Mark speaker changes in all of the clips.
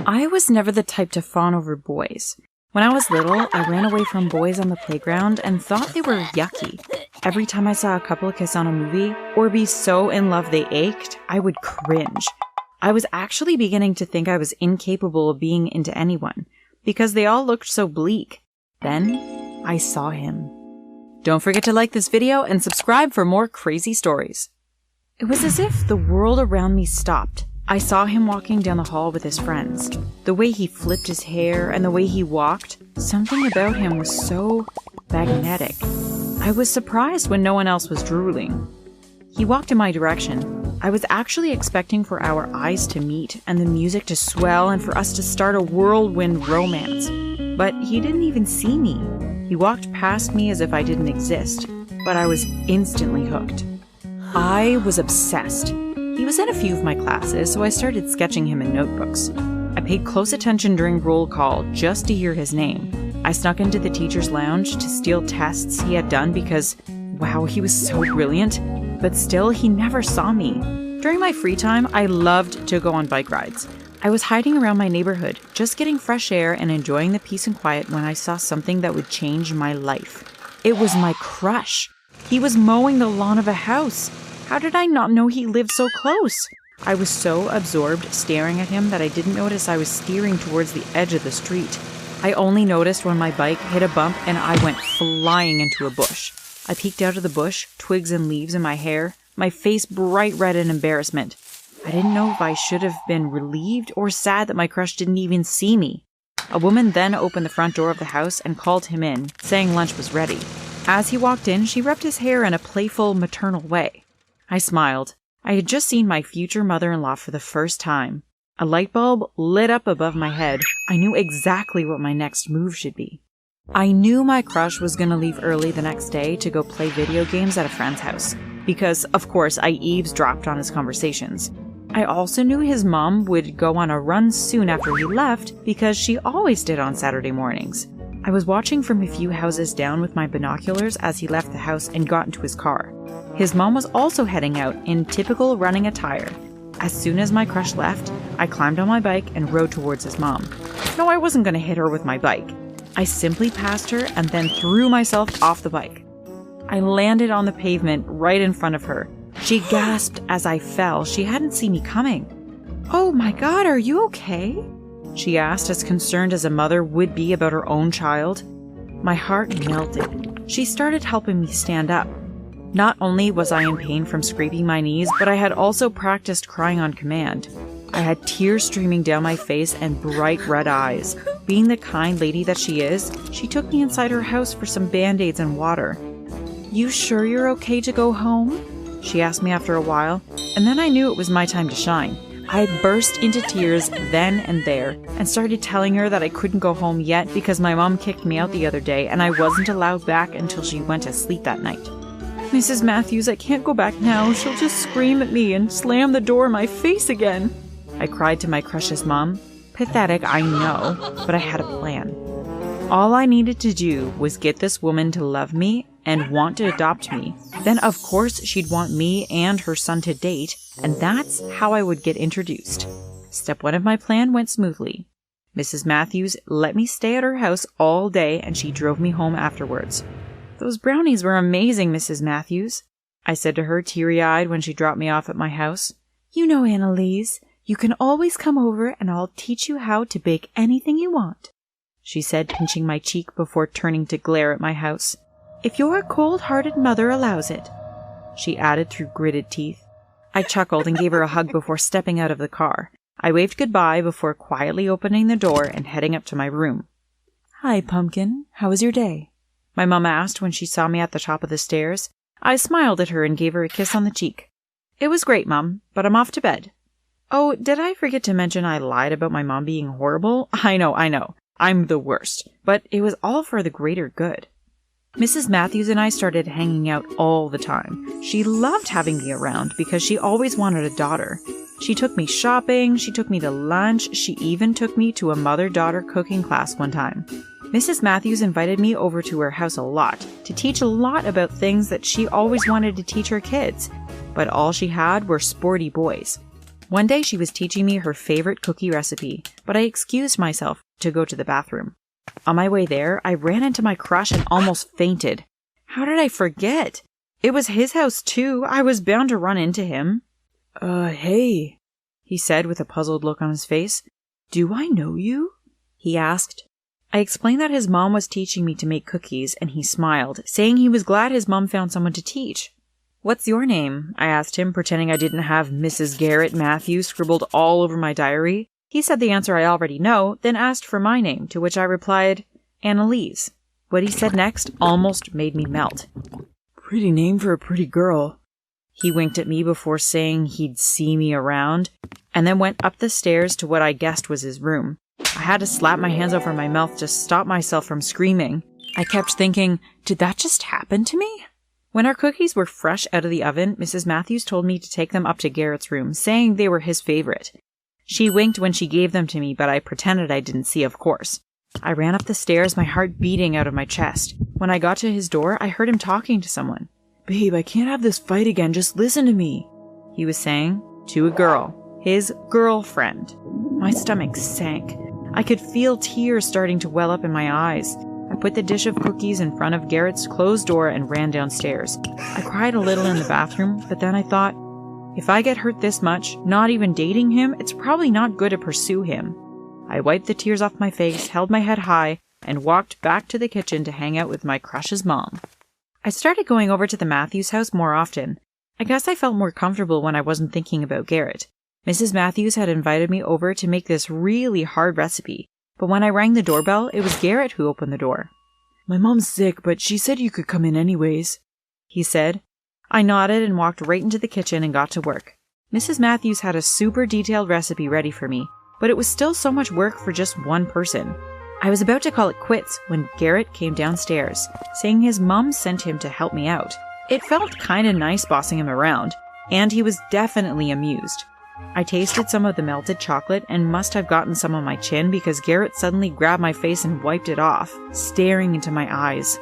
Speaker 1: I was never the type to fawn over boys. When I was little, I ran away from boys on the playground and thought they were yucky. Every time I saw a couple kiss on a movie, or be so in love they ached, I would cringe. I was actually beginning to think I was incapable of being into anyone, because they all looked so bleak. Then, I saw him. Don't forget to like this video and subscribe for more crazy stories. It was as if the world around me stopped. I saw him walking down the hall with his friends. The way he flipped his hair and the way he walked, something about him was so magnetic. I was surprised when no one else was drooling. He walked in my direction. I was actually expecting for our eyes to meet and the music to swell and for us to start a whirlwind romance. But he didn't even see me. He walked past me as if I didn't exist, but I was instantly hooked. I was obsessed. He was in a few of my classes, so I started sketching him in notebooks. I paid close attention during roll call just to hear his name. I snuck into the teacher's lounge to steal tests he had done because, wow, he was so brilliant. But still, he never saw me. During my free time, I loved to go on bike rides. I was hiding around my neighborhood, just getting fresh air and enjoying the peace and quiet when I saw something that would change my life. It was my crush. He was mowing the lawn of a house. How did I not know he lived so close? I was so absorbed staring at him that I didn't notice I was steering towards the edge of the street. I only noticed when my bike hit a bump and I went flying into a bush. I peeked out of the bush, twigs and leaves in my hair, my face bright red in embarrassment. I didn't know if I should have been relieved or sad that my crush didn't even see me. A woman then opened the front door of the house and called him in, saying lunch was ready. As he walked in, she rubbed his hair in a playful, maternal way. I smiled. I had just seen my future mother-in-law for the first time. A light bulb lit up above my head. I knew exactly what my next move should be. I knew my crush was going to leave early the next day to go play video games at a friend's house, because, of course, I eavesdropped on his conversations. I also knew his mom would go on a run soon after he left, because she always did on Saturday mornings. I was watching from a few houses down with my binoculars as he left the house and got into his car. His mom was also heading out in typical running attire. As soon as my crush left, I climbed on my bike and rode towards his mom. No, I wasn't going to hit her with my bike. I simply passed her and then threw myself off the bike. I landed on the pavement right in front of her. She gasped as I fell. She hadn't seen me coming. "Oh my God, are you okay?" she asked, as concerned as a mother would be about her own child. My heart melted. She started helping me stand up. Not only was I in pain from scraping my knees, but I had also practiced crying on command. I had tears streaming down my face and bright red eyes. Being the kind lady that she is, she took me inside her house for some band-aids and water. "You sure you're okay to go home?" she asked me after a while, and then I knew it was my time to shine. I burst into tears then and there, and started telling her that I couldn't go home yet because my mom kicked me out the other day and I wasn't allowed back until she went to sleep that night. "Mrs. Matthews, I can't go back now. She'll just scream at me and slam the door in my face again," I cried to my crush's mom. Pathetic, I know, but I had a plan. All I needed to do was get this woman to love me and want to adopt me. Then, of course, she'd want me and her son to date, and that's how I would get introduced. Step 1 of my plan went smoothly. Mrs. Matthews let me stay at her house all day, and she drove me home afterwards. "Those brownies were amazing, Mrs. Matthews," I said to her, teary-eyed, when she dropped me off at my house. "You know, Annalise, you can always come over and I'll teach you how to bake anything you want," she said, pinching my cheek before turning to glare at my house. "If your cold-hearted mother allows it," she added through gritted teeth. I chuckled and gave her a hug before stepping out of the car. I waved goodbye before quietly opening the door and heading up to my room. "Hi, Pumpkin. How was your day?" my mom asked when she saw me at the top of the stairs. I smiled at her and gave her a kiss on the cheek. "It was great, Mom, but I'm off to bed." Oh, did I forget to mention I lied about my mom being horrible? I know. I'm the worst. But it was all for the greater good. Mrs. Matthews and I started hanging out all the time. She loved having me around because she always wanted a daughter. She took me shopping, she took me to lunch, she even took me to a mother-daughter cooking class one time. Mrs. Matthews invited me over to her house a lot to teach a lot about things that she always wanted to teach her kids, but all she had were sporty boys. One day she was teaching me her favorite cookie recipe, but I excused myself to go to the bathroom. On my way there, I ran into my crush and almost fainted. How did I forget? It was his house too. I was bound to run into him. Hey, he said with a puzzled look on his face. Do I know you? He asked. I explained that his mom was teaching me to make cookies, and he smiled, saying he was glad his mom found someone to teach. What's your name? I asked him, pretending I didn't have Mrs. Garrett Matthews scribbled all over my diary. He said the answer I already know, then asked for my name, to which I replied, Annalise. What he said next almost made me melt. Pretty name for a pretty girl. He winked at me before saying he'd see me around, and then went up the stairs to what I guessed was his room. I had to slap my hands over my mouth to stop myself from screaming. I kept thinking, did that just happen to me? When our cookies were fresh out of the oven, Mrs. Matthews told me to take them up to Garrett's room, saying they were his favorite. She winked when she gave them to me, but I pretended I didn't see, of course. I ran up the stairs, my heart beating out of my chest. When I got to his door, I heard him talking to someone. Babe, I can't have this fight again, just listen to me, he was saying, to a girl, his girlfriend. My stomach sank. I could feel tears starting to well up in my eyes. I put the dish of cookies in front of Garrett's closed door and ran downstairs. I cried a little in the bathroom, but then I thought, if I get hurt this much, not even dating him, it's probably not good to pursue him. I wiped the tears off my face, held my head high, and walked back to the kitchen to hang out with my crush's mom. I started going over to the Matthews house more often. I guess I felt more comfortable when I wasn't thinking about Garrett. Mrs. Matthews had invited me over to make this really hard recipe, but when I rang the doorbell, it was Garrett who opened the door. My mom's sick, but she said you could come in anyways, he said. I nodded and walked right into the kitchen and got to work. Mrs. Matthews had a super detailed recipe ready for me, but it was still so much work for just one person. I was about to call it quits when Garrett came downstairs, saying his mom sent him to help me out. It felt kinda nice bossing him around, and he was definitely amused. I tasted some of the melted chocolate and must have gotten some on my chin because Garrett suddenly grabbed my face and wiped it off, staring into my eyes.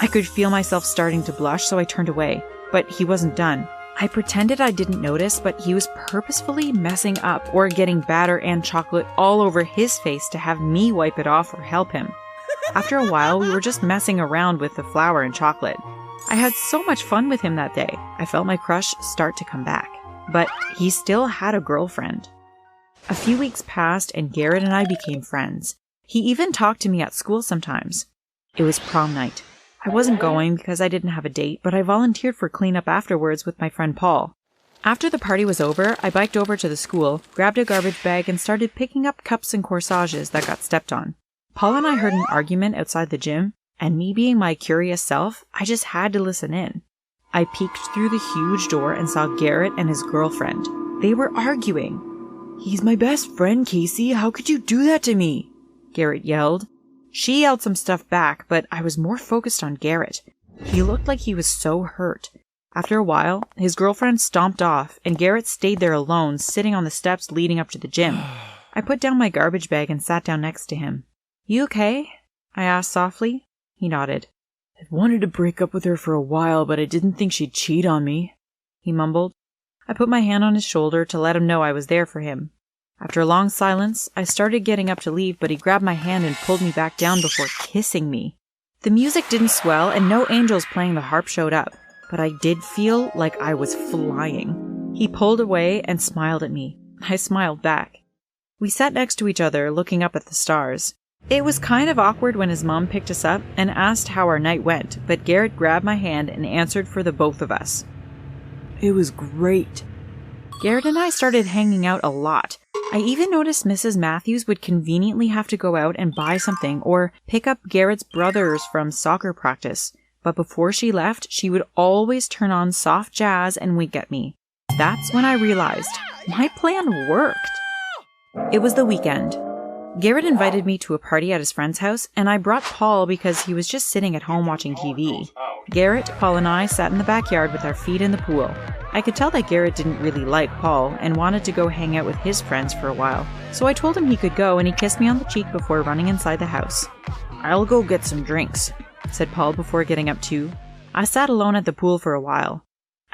Speaker 1: I could feel myself starting to blush, so I turned away, but he wasn't done. I pretended I didn't notice, but he was purposefully messing up or getting batter and chocolate all over his face to have me wipe it off or help him. After a while, we were just messing around with the flour and chocolate. I had so much fun with him that day. I felt my crush start to come back. But he still had a girlfriend. A few weeks passed and Garrett and I became friends. He even talked to me at school sometimes. It was prom night. I wasn't going because I didn't have a date, but I volunteered for cleanup afterwards with my friend Paul. After the party was over, I biked over to the school, grabbed a garbage bag, and started picking up cups and corsages that got stepped on. Paul and I heard an argument outside the gym, and me being my curious self, I just had to listen in. I peeked through the huge door and saw Garrett and his girlfriend. They were arguing. He's my best friend, Casey. How could you do that to me? Garrett yelled. She yelled some stuff back, but I was more focused on Garrett. He looked like he was so hurt. After a while, his girlfriend stomped off, and Garrett stayed there alone, sitting on the steps leading up to the gym. I put down my garbage bag and sat down next to him. You okay? I asked softly. He nodded. I've wanted to break up with her for a while, but I didn't think she'd cheat on me, he mumbled. I put my hand on his shoulder to let him know I was there for him. After a long silence, I started getting up to leave, but he grabbed my hand and pulled me back down before kissing me. The music didn't swell, and no angels playing the harp showed up, but I did feel like I was flying. He pulled away and smiled at me. I smiled back. We sat next to each other, looking up at the stars. It was kind of awkward when his mom picked us up and asked how our night went, but Garrett grabbed my hand and answered for the both of us. It was great. Garrett and I started hanging out a lot. I even noticed Mrs. Matthews would conveniently have to go out and buy something or pick up Garrett's brothers from soccer practice. But before she left, she would always turn on soft jazz and wink at me. That's when I realized my plan worked. It was the weekend. Garrett invited me to a party at his friend's house, and I brought Paul because he was just sitting at home watching TV. Garrett, Paul, and I sat in the backyard with our feet in the pool. I could tell that Garrett didn't really like Paul and wanted to go hang out with his friends for a while, so I told him he could go, and he kissed me on the cheek before running inside the house. I'll go get some drinks, said Paul before getting up too. I sat alone at the pool for a while.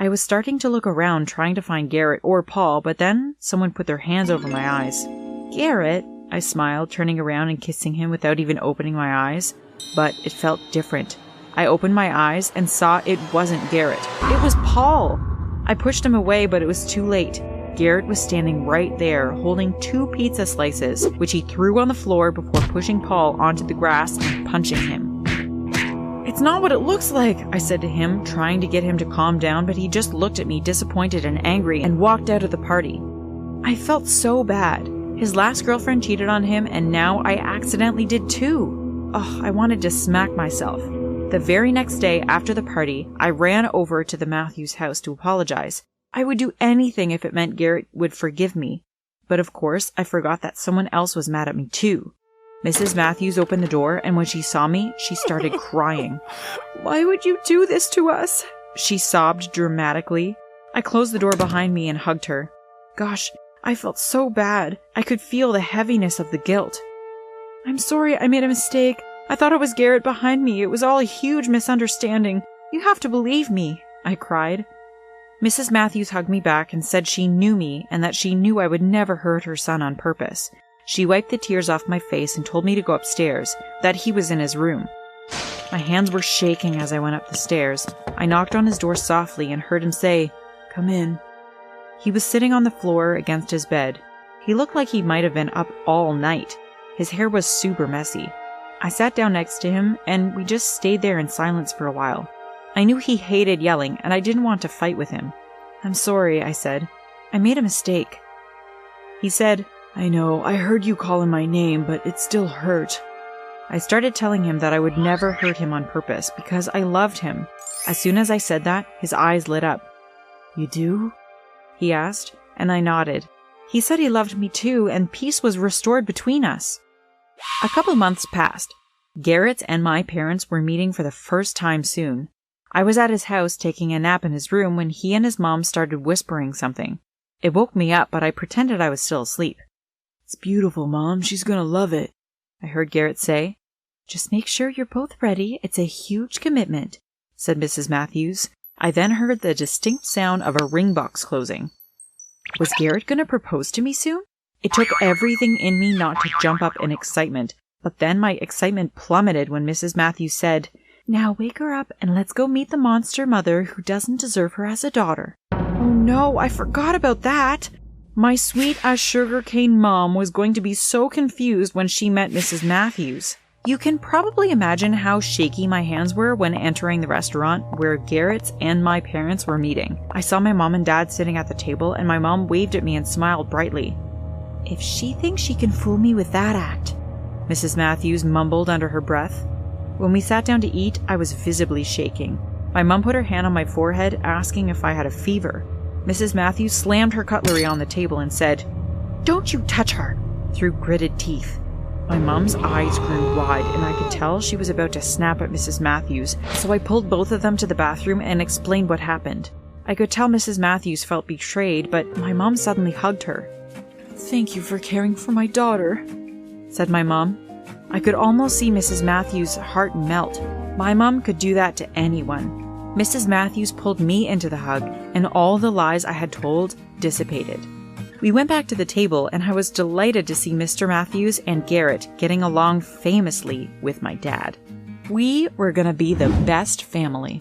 Speaker 1: I was starting to look around trying to find Garrett or Paul, but then someone put their hands over my eyes. "Garrett?" I smiled, turning around and kissing him without even opening my eyes. But it felt different. I opened my eyes and saw it wasn't Garrett. It was Paul! I pushed him away, but it was too late. Garrett was standing right there, holding 2 pizza slices, which he threw on the floor before pushing Paul onto the grass and punching him. "It's not what it looks like," I said to him, trying to get him to calm down, but he just looked at me disappointed and angry and walked out of the party. I felt so bad. His last girlfriend cheated on him, and now I accidentally did too. Ugh, I wanted to smack myself. The very next day after the party, I ran over to the Matthews house to apologize. I would do anything if it meant Garrett would forgive me. But of course, I forgot that someone else was mad at me too. Mrs. Matthews opened the door, and when she saw me, she started crying. "Why would you do this to us?" she sobbed dramatically. I closed the door behind me and hugged her. Gosh, I felt so bad. I could feel the heaviness of the guilt. "I'm sorry, I made a mistake. I thought it was Garrett behind me. It was all a huge misunderstanding. You have to believe me," I cried. Mrs. Matthews hugged me back and said she knew me and that she knew I would never hurt her son on purpose. She wiped the tears off my face and told me to go upstairs, that he was in his room. My hands were shaking as I went up the stairs. I knocked on his door softly and heard him say, "Come in." He was sitting on the floor against his bed. He looked like he might have been up all night. His hair was super messy. I sat down next to him, and we just stayed there in silence for a while. I knew he hated yelling, and I didn't want to fight with him. "I'm sorry," I said. "I made a mistake." He said, "I know, I heard you calling my name, but it still hurt." I started telling him that I would never hurt him on purpose because I loved him. As soon as I said that, his eyes lit up. "You do?" he asked, and I nodded. He said he loved me too, and peace was restored between us. A couple months passed. Garrett and my parents were meeting for the first time soon. I was at his house taking a nap in his room when he and his mom started whispering something. It woke me up, but I pretended I was still asleep. "It's beautiful, Mom. She's gonna love it," I heard Garrett say. "Just make sure you're both ready. It's a huge commitment," said Mrs. Matthews. I then heard the distinct sound of a ring box closing. Was Garrett gonna propose to me soon? It took everything in me not to jump up in excitement, but then my excitement plummeted when Mrs. Matthews said, "Now wake her up and let's go meet the monster mother who doesn't deserve her as a daughter." Oh no, I forgot about that! My sweet-as-sugarcane mom was going to be so confused when she met Mrs. Matthews. You can probably imagine how shaky my hands were when entering the restaurant where Garrett's and my parents were meeting. I saw my mom and dad sitting at the table, and my mom waved at me and smiled brightly. "If she thinks she can fool me with that act," Mrs. Matthews mumbled under her breath. When we sat down to eat, I was visibly shaking. My mom put her hand on my forehead, asking if I had a fever. Mrs. Matthews slammed her cutlery on the table and said, "Don't you touch her," through gritted teeth. My mom's eyes grew wide, and I could tell she was about to snap at Mrs. Matthews, so I pulled both of them to the bathroom and explained what happened. I could tell Mrs. Matthews felt betrayed, but my mom suddenly hugged her. "Thank you for caring for my daughter," said my mom. I could almost see Mrs. Matthews' heart melt. My mom could do that to anyone. Mrs. Matthews pulled me into the hug, and all the lies I had told dissipated. We went back to the table, and I was delighted to see Mr. Matthews and Garrett getting along famously with my dad. We were gonna be the best family.